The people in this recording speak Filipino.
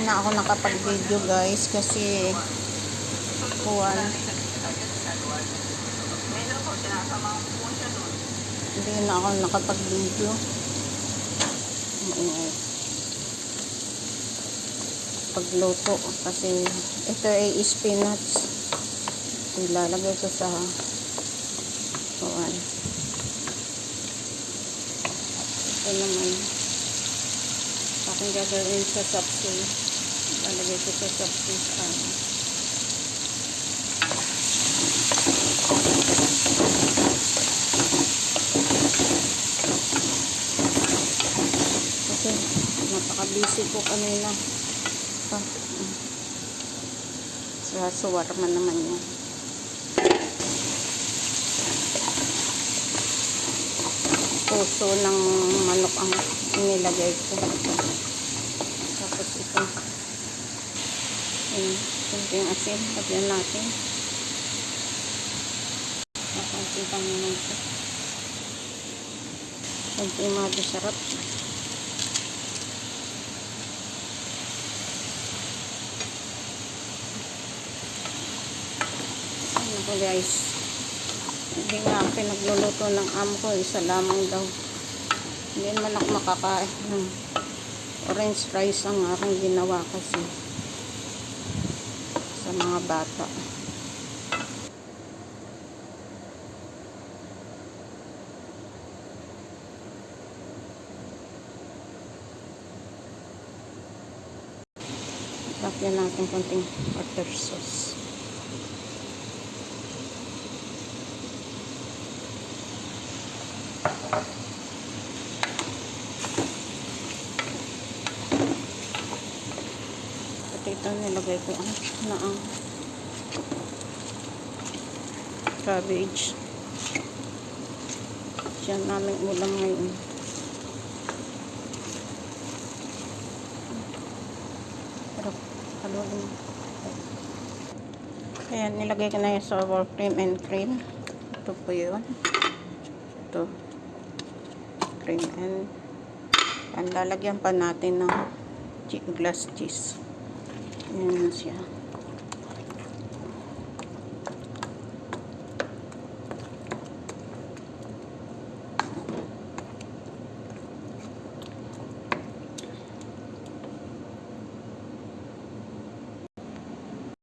na ako nakapag-video guys kasi kuwan. Hindi na ako nakapag-video. Pagluto kasi ito ay spinach. Ilalagay ko sa kuwan. Ito naman aking gagawin sa sapsi. Ilalagay ko sa sapsi sa kasi napaka-busy ko kanina sa shawarma naman yan. Puso ng manok ang inilagay ko. Tapos ito yung asin, lagyan natin. Napansin pang naman ito. Kunting masarap. Ano ko guys, hindi nga pinagluluto ng amo ko, isa lamang daw. Hindi naman ako makakain ng orange rice ang aking ginawa kasi sa mga bata. Lagyan natin konting butter sauce. Ito nilagay ko ang cabbage. Diyan namin ulam ngayon. Pero haluin. Ayan, nilagay ko na yung sour cream and cream. Ito po yun. Ito. Cream and lalagyan pa natin ng glass cheese. Ayan siya.